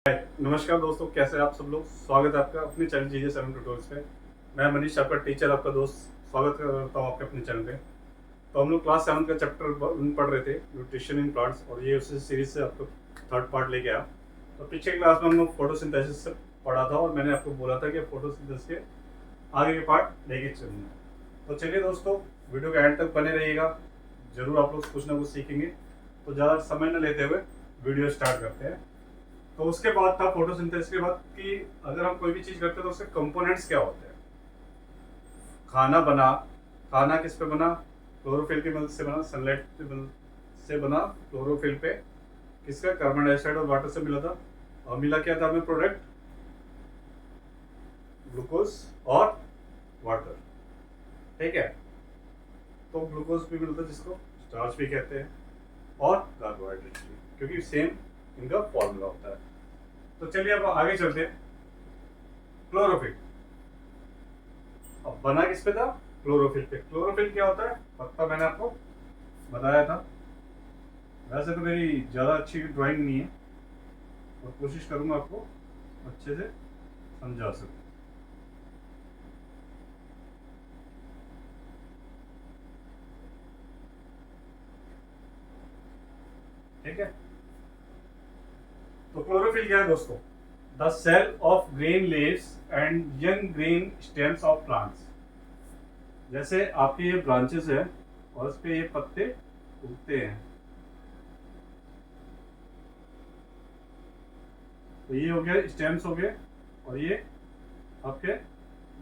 नमस्कार दोस्तों, कैसे हैं आप सब लोग। स्वागत है आपका अपने चैनल जीजे 7 ट्यूटोरियल्स पे। मैं मनीष, आपका टीचर, आपका दोस्त, स्वागत करता हूँ आपके अपने चैनल पे। तो हम लोग क्लास 7 का चैप्टर पढ़ रहे थे, न्यूट्रिशन इन प्लांट्स, और ये उसी सीरीज से आपको थर्ड पार्ट लेके आया। तो पिछले क्लास में हम लोग फोटोसिंथेसिस से पढ़ा था और मैंने आपको बोला था कि फोटोसिंथेसिस के आगे के पार्ट लेके चलूँगा। तो चलिए दोस्तों, वीडियो के एंड तक बने रहिएगा, जरूर आप लोग कुछ ना कुछ सीखेंगे। तो ज़्यादा समय न लेते हुए वीडियो स्टार्ट करते हैं। तो उसके बाद था फोटोसिंथेसिस के बाद कि अगर हम कोई भी चीज करते हैं तो उसके कंपोनेंट्स क्या होते हैं। खाना बना, खाना किस पे बना? क्लोरोफिल की मदद से बना, सनलाइट की मदद से बना। क्लोरोफिल पे किसका? कार्बन डाइऑक्साइड और वाटर से मिला था। और मिला क्या था हमें प्रोडक्ट? ग्लूकोज और वाटर। ठीक है। तो ग्लूकोज भी मिलता है जिसको स्टार्च भी कहते हैं, और कार्बोहाइड्रेट भी, क्योंकि सेम इनका फॉर्मूला होता है। तो चलिए अब आगे चलते हैं। क्लोरोफिल अब बना किस पे था? क्लोरोफिल पे। क्लोरोफिल क्या होता है पत्ता मैंने आपको बताया था। वैसे तो मेरी ज़्यादा अच्छी ड्राइंग नहीं है, और कोशिश करूंगा आपको अच्छे से समझा सकूं। ठीक है। तो क्लोरोफिल क्या है दोस्तों? The cell of green leaves and young green stems of plants. जैसे आपके ये ब्रांचेस है और उस पे ये पत्ते उगते हैं। तो ये हो गया स्टेम्स हो गए, और ये आपके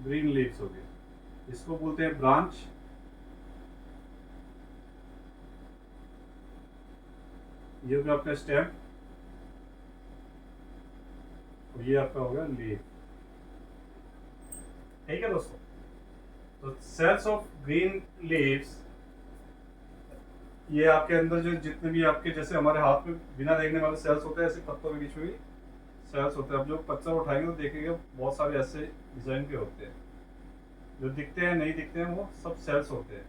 ग्रीन लीव्स हो गए। इसको बोलते हैं ब्रांच। ये हो गया आपका स्टेम, और ये आपका होगा लीफ। ठीक है दोस्तों। तो सेल्स ऑफ ग्रीन लीव्स, ये आपके अंदर जो जितने भी आपके जैसे हमारे हाथ में बिना देखने वाले सेल्स होते हैं, ऐसे पत्तों के बीच में भी सेल्स होते हैं। आप जो पत्थर उठाएंगे तो देखेंगे बहुत सारे ऐसे डिजाइन के होते हैं। जो दिखते हैं नहीं दिखते हैं वो सब सेल्स होते हैं।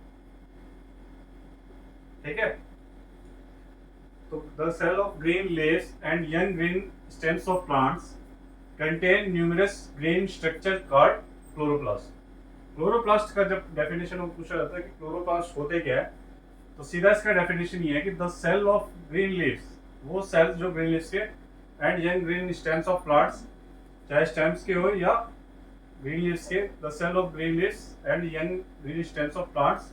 ठीक है। तो the cell of green leaves and young green stems of plants contain numerous green structure called chloroplast. Chloroplast का जब डेफिनेशन पूछा जाता है कि क्लोरोप्लास्ट होते क्या है, तो सीधा इसका डेफिनेशन ये है कि the cell of green leaves, वो सेल्स जो ग्रीन लीव्स के, and young green stems of plants, चाहे स्टेम्स के हो या ग्रीन लीव्स के, the cell of green leaves and young green stems of plants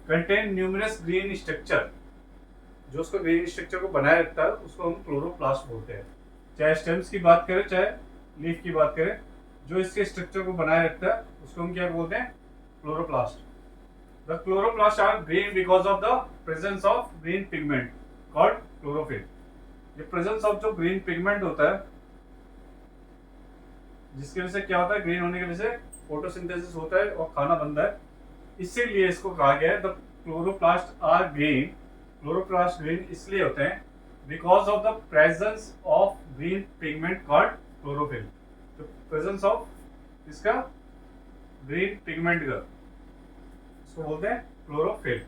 contain numerous green structure. जो उसको ग्रीन स्ट्रक्चर को बनाए रखता है उसको हम क्लोरोप्लास्ट बोलते हैं। चाहे स्टेम्स की बात करें चाहे लीफ की बात करें, जो इसके स्ट्रक्चर को बनाए रखता है उसको हम क्या बोलते हैं? Chloroplast. The chloroplasts are green because of the presence of green pigment called chlorophyll. ये presence of जो green pigment होता है, जिसकी वजह से क्या होता है? ग्रीन होने की वजह से फोटोसिंथेसिस होता है और खाना बनता है। इसीलिए इसको कहा गया है the chloroplast are green. Chloroplast green इसलिए होते हैं because of the presence of green pigment called chlorophyll. तो प्रेजेंस ऑफ इसका ग्रीन पिगमेंट का इसको बोलते हैं chlorophyll.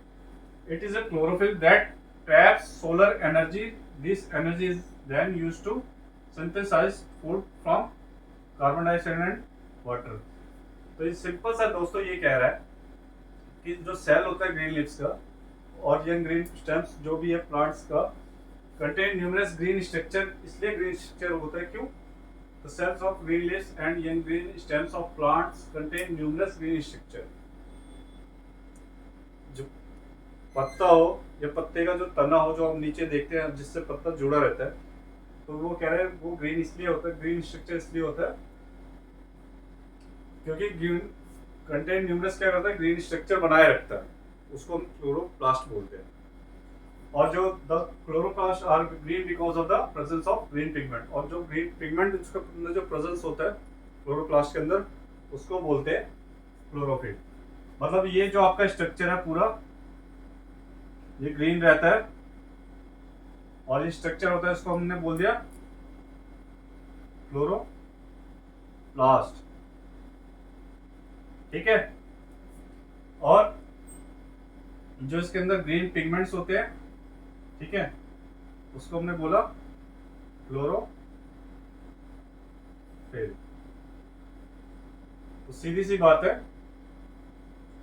It is a chlorophyll that traps solar energy. This energy is then used to synthesize food from carbon dioxide and water. तो ये simple सा दोस्तों ये कह रहा है कि जो सेल होता है ग्रीन लीव्स का और यंग ग्रीन स्टेम्स जो भी है प्लांट्स का, कंटेन न्यूमरस ग्रीन स्ट्रक्चर। इसलिए ग्रीन स्ट्रक्चर होता है क्यों? The cells of green leaves and young green stems of plants contain numerous green structure. जो पत्ता हो या पत्ते का जो तना हो, जो हम नीचे देखते हैं जिससे पत्ता जुड़ा रहता है, तो वो कह रहे हैं वो ग्रीन इसलिए होता है, ग्रीन स्ट्रक्चर इसलिए होता है क्योंकि ग्रीन कंटेन न्यूमरस क्या करता है? ग्रीन स्ट्रक्चर बनाए रखता है, उसको हम क्लोरोप्लास्ट बोलते हैं। और जो the chloroplast are green because of the presence of green pigment, और जो ग्रीन पिगमेंट उसका अंदर जो प्रेजेंस होता है क्लोरोप्लास्ट के अंदर, उसको बोलते हैं क्लोरोफिल। मतलब ये जो आपका स्ट्रक्चर है पूरा, ये ग्रीन रहता है, और ये स्ट्रक्चर होता है इसको हमने बोल दिया क्लोरोप्लास्ट। ठीक है। और जो इसके अंदर ग्रीन पिगमेंट्स होते हैं, ठीक है, उसको हमने बोला क्लोरोप्लास्ट। क्लोरोफिल। तो सीधी सी बात है,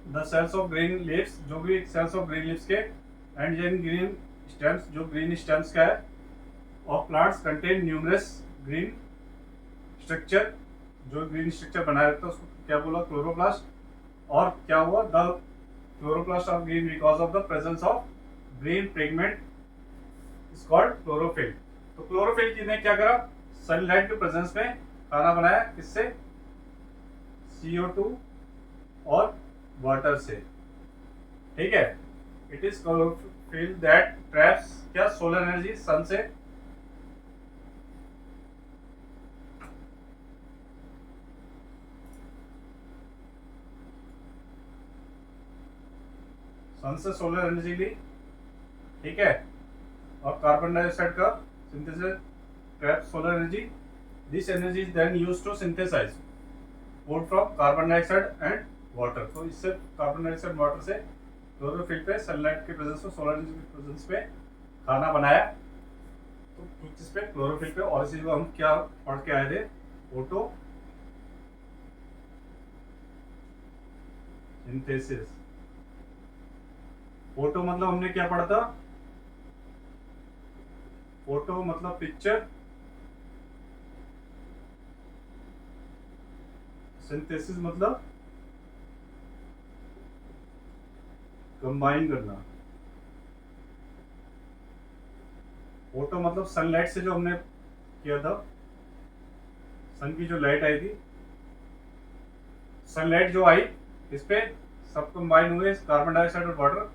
the cells of green leaves, जो भी सेल्स ऑफ ग्रीन लीव्स के एंड इन ग्रीन स्टेम्स, जो ग्रीन स्टेम्स का है, of plants contain numerous green structure, जो ग्रीन स्ट्रक्चर बनाया रहता है उसको क्या बोला, क्लोरोप्लास्ट। और क्या हुआ, the chloroplast of green because of the presence of green pigment is called chlorophyll. तो क्लोरोफिल ने क्या करा, सनलाइट के प्रेजेंस में खाना बनाया, किससे, CO2 और वाटर से। ठीक है, it is chlorophyll that traps क्या, सोलर एनर्जी सन से। सन से सोलर एनर्जी ली, ठीक है, और कार्बन डाइऑक्साइड का synthesis trap solar energy. This energy is then used to synthesize food from carbon dioxide and water. तो इससे कार्बन डाइऑक्साइड वाटर से क्लोरोफिल पे सनलाइट के प्रेजेंस में, सोलर एनर्जी के प्रेजेंस में खाना बनाया। तो किस पे, क्लोरोफिल पे। और इसी को हम क्या पढ़ के आए थे, फोटो सिंथेसिस। फोटो मतलब हमने क्या पढ़ा था, फोटो मतलब पिक्चर, सिंथेसिस मतलब कंबाइन करना। फोटो मतलब सनलाइट से जो हमने किया था, सन की जो लाइट आई थी, सनलाइट जो आई, इस पे सब कंबाइन हुए, कार्बन डाइऑक्साइड और वाटर,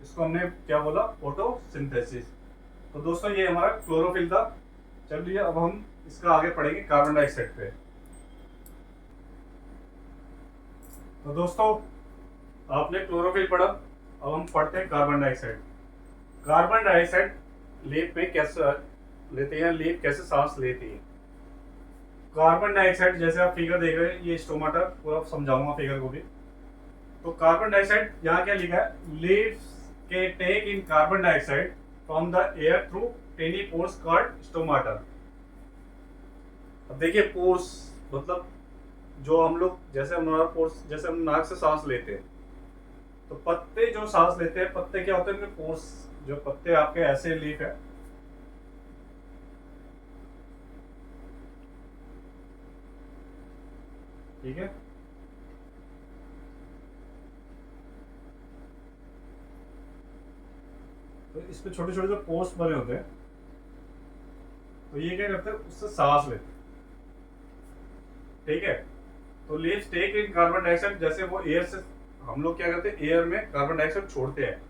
इसको हमने क्या बोला, फोटोसिंथेसिस। तो दोस्तों ये हमारा क्लोरोफिल था। चलिए अब हम इसका आगे पढ़ेंगे कार्बन डाइऑक्साइड पे। तो दोस्तों आपने क्लोरोफिल पढ़ा, अब हम पढ़ते हैं carbon dioxide. Carbon dioxide leaf में कैसे लेते हैं, लीफ कैसे सांस लेती है। कार्बन डाइऑक्साइड, जैसे आप फिगर देख रहे हैं, ये स्टोमाटा, पूरा समझाऊंगा फिगर को भी। तो कार्बन डाइऑक्साइड यहाँ क्या लिखा है, लीव्स के take in carbon dioxide from the air through tiny pores called stomata. अब देखिए, पोर्स मतलब जो हम लोग, जैसे हमारा पोर्स, जैसे हम नाक से सांस लेते हैं, तो पत्ते जो सांस लेते हैं, पत्ते क्या होते हैं, उनके पोर्स, जो पत्ते आपके ऐसे लीफ है, ठीक है, तो इस पे छोटे छोटे जो पोर्स बने होते हैं, तो ये क्या करते हैं, उससे सांस लेते हैं। ठीक है, तो leaves take in carbon dioxide, जैसे वो एयर से, हम लोग क्या करते हैं, एयर में कार्बन डाइऑक्साइड छोड़ते हैं,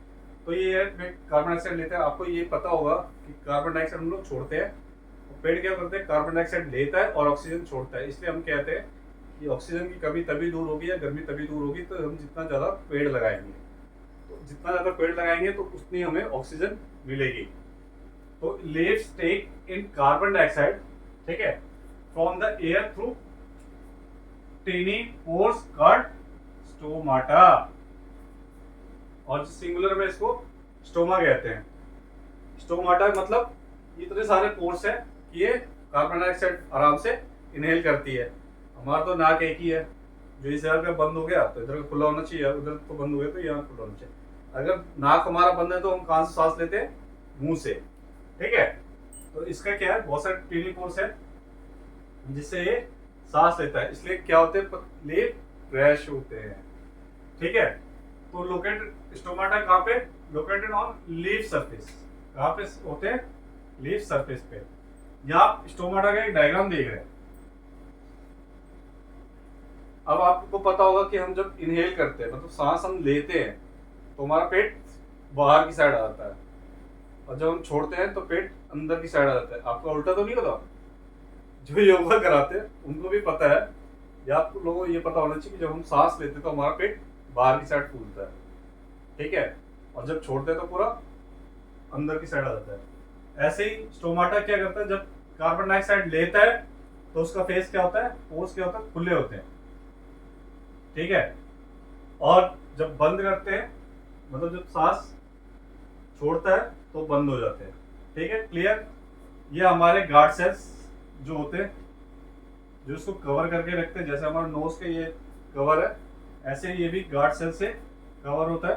तो ये एयर में कार्बन डाइऑक्साइड लेते हैं। आपको ये पता होगा कि कार्बन डाइऑक्साइड हम लोग छोड़ते हैं, तो पेड़ क्या करते हैं, कार्बन डाइऑक्साइड लेता है और ऑक्सीजन छोड़ता है। इसलिए हम कहते हैं कि ऑक्सीजन की कमी तभी दूर होगी या गर्मी तभी दूर होगी, तो हम जितना ज़्यादा पेड़ लगाएंगे, तो जितना ज़्यादा पेड़ लगाएंगे तो उतनी हमें ऑक्सीजन मिलेगी। तो leaves take in carbon dioxide, ठीक है, from the air through tiny pores called stomata, और सिंगुलर में इसको स्टोमा कहते हैं। स्टोमाटा मतलब इतने सारे पोर्स है कि ये कार्बन डाइऑक्साइड आराम से इनहेल करती है। हमारा तो नाक एक ही है, जो इस जगह का बंद हो गया तो इधर खुला होना चाहिए, उधर तो बंद हो गया तो यहाँ खुला होना चाहिए। अगर नाक हमारा बंद है तो हम कहाँ से सांस लेते हैं, मुंह से। ठीक है, तो इसका क्या है, बहुत सारे टीनी पोर्स है जिससे ये सांस लेता है, इसलिए क्या होते हैं, लीफ क्रैश होते हैं। ठीक है, तो लोकेटेड स्टोमाटा कहाँ पे, लोकेटेड ऑन लीफ सरफेस। कहाँ पे होते हैं, लीफ सरफेस पे। यहाँ आप स्टोमाटा का एक डायग्राम देख रहे हैं। अब आपको पता होगा कि हम जब इनहेल करते हैं, मतलब सांस हम लेते हैं, तो हमारा पेट बाहर की साइड आ जाता है, और जब हम छोड़ते हैं तो पेट अंदर की साइड आ जाता है। आपको उल्टा तो नहीं पता, जो योगा कराते हैं उनको भी पता है, या आप लोगों को ये पता होना चाहिए कि जब हम सांस लेते हैं तो हमारा पेट बाहर की साइड फूलता है, ठीक है, और जब छोड़ते हैं तो पूरा अंदर की साइड आ जाता है। ऐसे ही स्टोमाटा क्या करता है, जब कार्बन डाइऑक्साइड लेता है तो उसका फेस क्या होता है, पोर्स क्या होता है, खुले होते हैं। ठीक है, और जब बंद करते हैं, मतलब जब सांस छोड़ता है तो बंद हो जाते हैं। ठीक है, क्लियर। ये हमारे गार्ड सेल्स जो होते हैं, जो इसको कवर करके रखते हैं, जैसे हमारा नोज के ये कवर है, ऐसे ये भी गार्ड सेल से कवर होता है।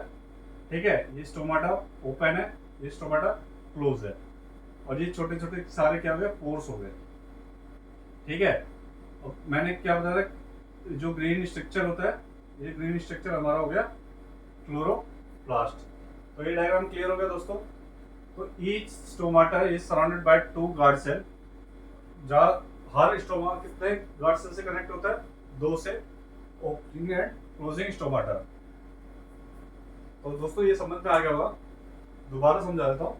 ठीक है, ये स्टोमाटा ओपन है, ये स्टोमाटा क्लोज है, और ये छोटे छोटे सारे क्या हो गए, पोर्स हो गए। ठीक है, और मैंने क्या बताया था, जो ग्रीन स्ट्रक्चर होता है, ये ग्रीन स्ट्रक्चर हमारा हो गया क्लोरोप्लास्ट। तो ये डायग्राम क्लियर हो गया दोस्तों। तो each stomata is surrounded by 2 guard cell, जहाँ हर स्टोमा कितने गार्ड सेल से कनेक्ट होता है, 2 से, ओपनिंग एंड क्लोजिंग स्टोमाटा। तो दोस्तों ये समझ में आ गया होगा, दोबारा समझा देता हूँ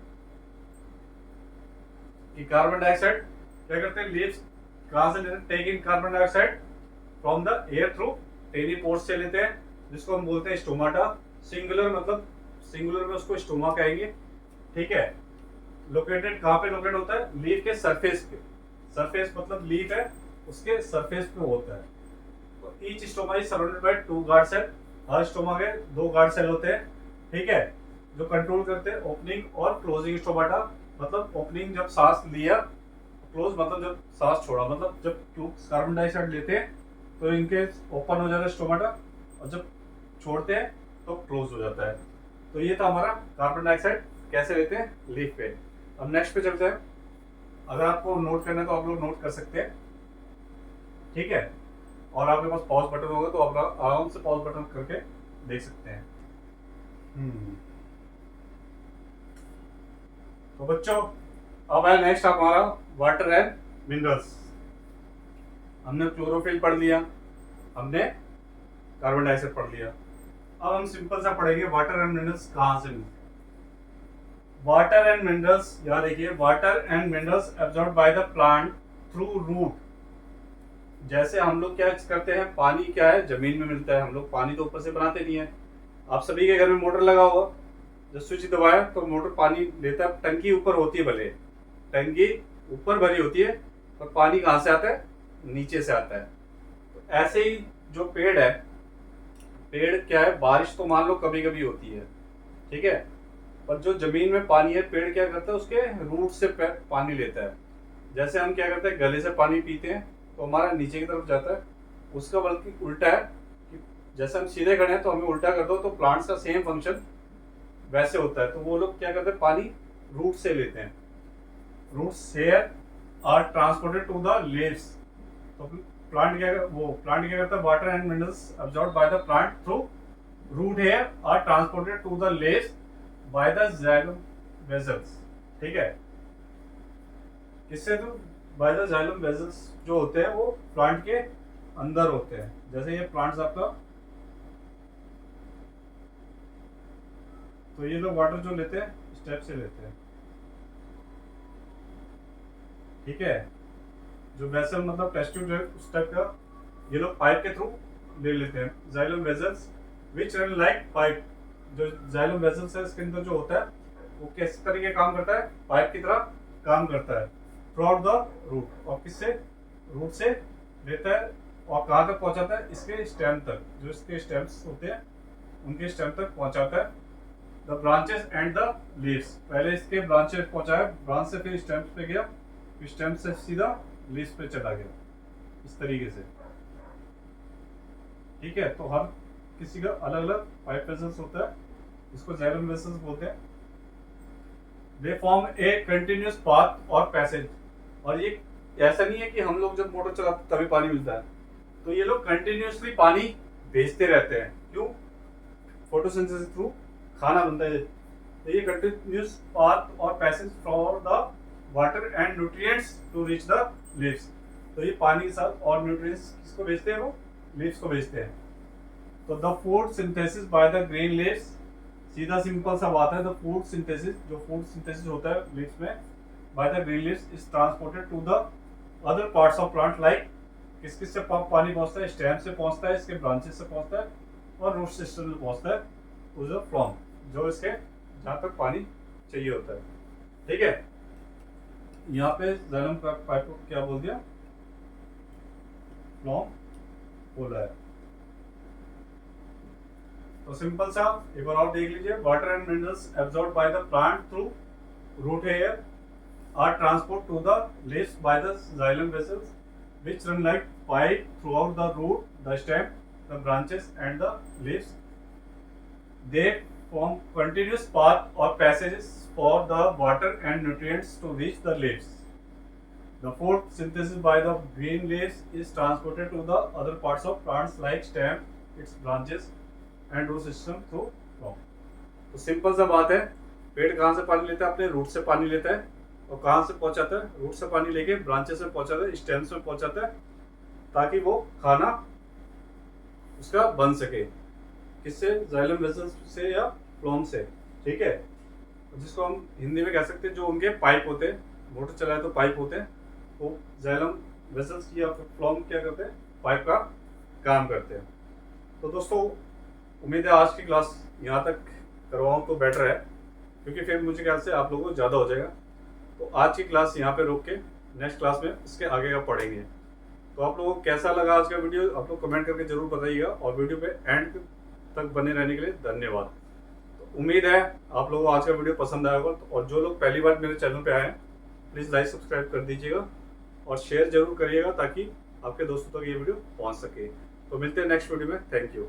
कि कार्बन डाइऑक्साइड क्या करते हैं, लीव्स कहाँ से लेते हैं, take in carbon dioxide from the air through tiny pores से लेते हैं, जिसको हम बोलते हैं स्टोमाटा। सिंगुलर मतलब सिंगुलर में उसको स्टोमा कहेंगे। ठीक है, लोकेटेड कहाँ पे लोकेट होता है, लीफ के सरफेस पे। सरफेस मतलब लीफ है उसके सरफेस पे होता है। तो each stoma is surrounded by 2 guard cell, हर स्टोमा के 2 गार्ड सेल होते हैं। ठीक है, जो कंट्रोल करते हैं ओपनिंग और क्लोजिंग स्टोमाटा। मतलब ओपनिंग जब सांस लिया, क्लोज मतलब जब सांस छोड़ा, मतलब जब कार्बन डाइऑक्साइड लेते हैं तो इनके ओपन हो जाता है स्टोमाटा, और जब छोड़ते हैं तो क्लोज हो जाता है। तो ये था हमारा कार्बन डाइऑक्साइड कैसे लेते हैं लीफ पे। अब नेक्स्ट पे चलते हैं। अगर आपको नोट करना है तो आप लोग नोट कर सकते हैं। ठीक है, और आपके पास पॉज बटन होगा तो आप आराम से पॉज बटन करके देख सकते हैं। तो बच्चों अब है नेक्स्ट हमारा वाटर एंड मिनरल्स। हमने क्लोरोफिल पढ़ लिया, हमने कार्बन डाइऑक्साइड पढ़ लिया। अब हम सिंपल सा पढ़ेंगे वाटर एंड मिनरल्स कहाँ से मिलते हैं। वाटर एंड मिनरल्स, यहाँ देखिए, water and minerals absorb by the plant through root. जैसे हम लोग क्या करते हैं, पानी क्या है, जमीन में मिलता है, हम लोग पानी तो ऊपर से बनाते नहीं है। आप सभी के घर में मोटर लगा हुआ, जब स्विच दबाया तो मोटर पानी लेता है, टंकी ऊपर होती है, भले टंकी ऊपर भरी होती है, पर पानी कहाँ से आता है, नीचे से आता है। तो ऐसे ही जो पेड़ है, पेड़ क्या है, बारिश तो मान लो कभी कभी होती है, ठीक है, पर जो जमीन में पानी है, पेड़ क्या करता है, उसके रूट से पानी लेता है। जैसे हम क्या करते हैं, गले से पानी पीते हैं तो हमारा नीचे की तरफ जाता है, उसका बल्कि उल्टा है कि जैसे हम सीधे खड़े हैं तो हमें उल्टा कर दो तो प्लांट्स का सेम फंक्शन वैसे होता है। तो वो लोग क्या करते हैं, पानी रूट से लेते हैं। Roots hair are transported to the leaves. तो प्लांट क्या करता है, water and minerals absorbed by the plant through root hair are transported to the leaves by the xylem vessels. ठीक है, किससे, तो बाय द जाइलम वेसल्स जो होते हैं वो प्लांट के अंदर होते हैं। जैसे ये प्लांट्स आपका, तो ये लोग वाटर जो लेते हैं स्टेप से लेते हैं। ठीक है, जो वेसल मतलब टेस्ट ट्यूब उस टाइप का, ये लोग पाइप के थ्रू ले लेते हैं। Xylem vessels which run like pipe. जो जाइलम वेसल्स है इसके अंदर जो होता है वो किस तरीके काम करता है, पाइप की तरह काम करता है थ्रू द रूट। और किससे, रूट से लेता है और कहाँ तक पहुँचाता है, इसके स्टेम तक। जो इसके स्टेम्स होते हैं उनके स्टेम तक पहुँचाता है। The branches and the leaves, पहले इसके ब्रांचेस पहुँचाया, ब्रांच से फिर स्टेम्स पे गया, फिर स्टेम से सीधा लीव्स पे चला गया, इस तरीके से। ठीक है, तो हर किसी का अलग अलग पाइप वेसल्स होता है, इसको जाइलम वेसल्स बोलते हैं। They form A continuous path और पैसेज। और ये ऐसा नहीं है कि हम लोग जब मोटर चलाते तभी पानी मिलता है, तो ये लोग कंटिन्यूअसली पानी भेजते रहते हैं। क्यों, फोटोसिंथेसिस थ्रू खाना बनता है। तो ये कंटिन्यूअस पाथ और passage for the water and nutrients to reach the leaves. तो ये पानी के साथ और न्यूट्रिएंट्स किसको भेजते हैं, वो लीव्स को भेजते हैं। तो the food synthesis by the green leaves, सीधा सिंपल सा बात है, द फूड सिंथेसिस, जो फूड सिंथेसिस होता है लीव्स में by the green leaves is transported to the other parts of plant. Like किस किस से पानी पहुंचता है, स्टेम से पहुंचता है, इसके ब्रांचेस से पहुंचता है, और रूट सिस्टम में पहुंचता है टू द फ्लॉम, जो इसके जहाँ तक पानी चाहिए होता है। ठीक है, यहाँ पे जाइलम पाइप को क्या बोल दिया, फ्लॉम बोला है। तो सिंपल सा एक बार और देख लीजिए, water and minerals absorbed by the plant through root hair are transport to the leaves by the xylem vessels. which run like pipe throughout the root, the stem, the branches and the leaves. They form continuous path or passages for the water and nutrients to reach the leaves. The photosynthesis by the green leaves is transported to the other parts of plants like stem, its branches and root system through phloem. तो simple सा बात है, पेड़ कहाँ से पानी लेता है? अपने रूट से पानी लेता है। और कहाँ से पहुंचाता है? रूट से पानी लेके ब्रांचेस में पहुंचाता है, स्टेम्स में पहुंचाता है, ताकि वो खाना उसका बन सके। किससे? जाइलम वेसल्स से या फ्लोम से। ठीक है, जिसको हम हिंदी में कह सकते हैं जो उनके पाइप होते हैं, मोटर चलाए तो पाइप होते हैं, वो जाइलम वेसल्स या फ्लोम क्या करते हैं? पाइप का काम करते हैं। तो दोस्तों, उम्मीद है आज की क्लास यहाँ तक करवाऊँ तो बेटर है, क्योंकि फिर मुझे ख्याल से आप लोगों को ज़्यादा हो जाएगा। तो आज की क्लास यहाँ पे रोक के नेक्स्ट क्लास में इसके आगे का पढ़ेंगे। तो आप लोगों को कैसा लगा आज का वीडियो, आप लोग कमेंट करके जरूर बताइएगा, और वीडियो पे एंड तक बने रहने के लिए धन्यवाद। तो उम्मीद है आप लोगों को आज का वीडियो पसंद आया होगा। और जो लोग पहली बार मेरे चैनल पे आए हैं, प्लीज़ लाइक सब्सक्राइब कर दीजिएगा और शेयर जरूर करिएगा, ताकि आपके दोस्तों तक ये वीडियो पहुँच सके। तो मिलते हैं नेक्स्ट वीडियो में। Thank you.